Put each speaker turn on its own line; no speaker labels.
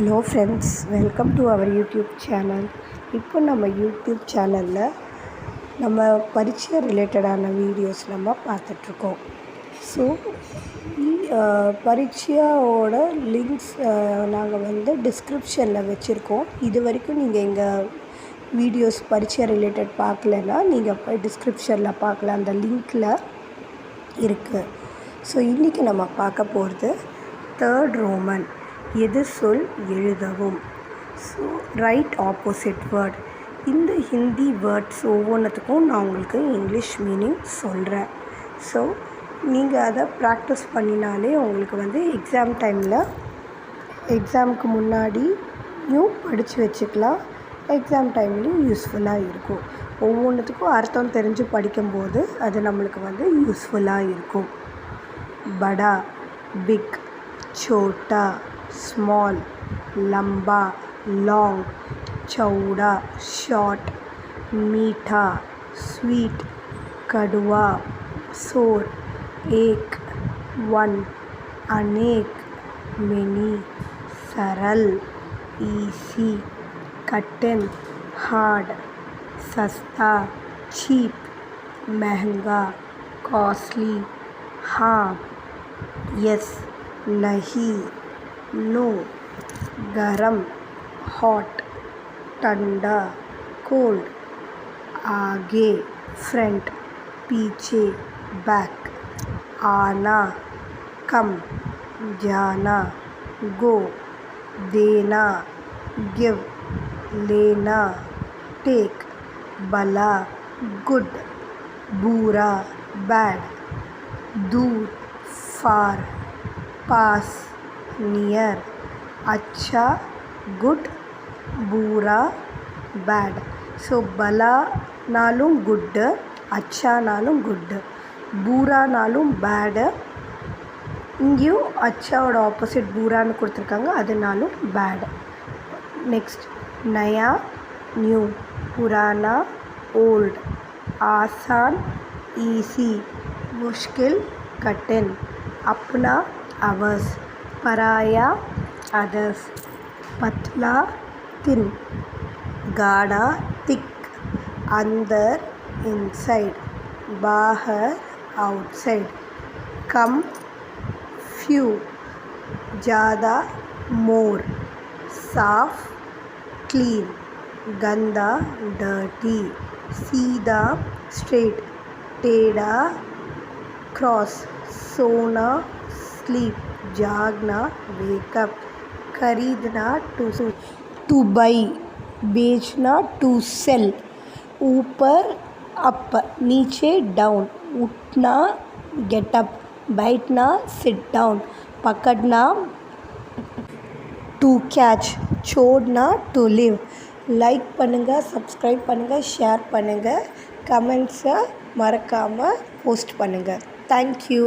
Hello friends, welcome to our YouTube channel. இப்போ நம்ம YouTube சேனலில் நம்ம பரீட்சை ரிலேட்டடான வீடியோஸ் நம்ம பார்த்துட்ருக்கோம். ஸோ பரீட்சையோட லிங்க்ஸ் நாங்கள் டிஸ்கிரிப்ஷனில் வச்சுருக்கோம். இது வரைக்கும் நீங்கள் எங்கள் வீடியோஸ் பரீட்சை ரிலேட்டட் பார்க்கலன்னா நீங்கள் போய் டிஸ்கிரிப்ஷனில் பார்க்கலாம், அந்த லிங்க்கில் இருக்குது. ஸோ இன்றைக்கி நம்ம பார்க்க போகிறது தேர்ட் ரோமன், எதிர் சொல் எழுதவும். So right opposite word. இந்த ஹிந்தி வேர்ட்ஸ் ஒவ்வொன்றுத்துக்கும் நான் உங்களுக்கு இங்கிலீஷ் மீனிங் சொல்கிறேன். ஸோ நீங்கள் அதை ப்ராக்டிஸ் பண்ணினாலே உங்களுக்கு எக்ஸாம் டைமில் எக்ஸாமுக்கு முன்னாடியும் படித்து வச்சுக்கலாம், எக்ஸாம் டைம்லேயும் யூஸ்ஃபுல்லாக இருக்கும். ஒவ்வொன்றுத்துக்கும் அர்த்தம் தெரிஞ்சு படிக்கும்போது அது நம்மளுக்கு யூஸ்ஃபுல்லாக இருக்கும். படா பிக், छोटा स्मॉल, लंबा लॉन्ग, चौड़ा शॉर्ट, मीठा स्वीट, कड़वा सोर, एक वन, अनेक मेनी, सरल ईजी, कठिन हार्ड, सस्ता चीप, महंगा कॉस्टली, हाँ यस नहीं नो, गरम हॉट, ठंडा कोल्ड, आगे फ्रंट, पीछे बैक, आना कम, जाना गो, देना गिव, लेना टेक, भला गुड, बुरा बैड, दूर फार, पास नियर, अच्छा गुड, बुरा बैड. ஸோ பலானாலும் குட்டு, அச்சானாலும் குட்டு, பூரானாலும் பேடு. இங்கேயும் அச்சாவோட ஆப்போசிட் பூரான்னு கொடுத்துருக்காங்க, அதனாலும் பேடு. நெக்ஸ்ட் நயா நியூ, புரானா ஓல்டு, ஆசான் ஈஸி, முஷ்கில் கட்டின், அப்னா அவர்ஸ், पराया अदर्स, पतला थिन, गाढ़ा थिक, अंदर इनसाइड, बाहर आउटसाइड, कम फ्यू, ज़्यादा मोर, साफ क्लीन, गंदा डर्टी, सीधा स्ट्रेट, टेढ़ा क्रॉस, सोना स्लीप, जागना वेकअप, खरीदना टू बाई, बेचना टू सेल, ऊपर अप, नीचे डाउन, उठना गेट अप, बैठना सिट डाउन, पकड़ना टू कैच, छोड़ना टू लिव. லைக் பண்ணுங்கள், சப்ஸ்கிரைப் பண்ணுங்கள், ஷேர் பண்ணுங்கள், கமெண்ட்ஸை மறக்காமல் போஸ்ட் பண்ணுங்கள். தேங்க்யூ.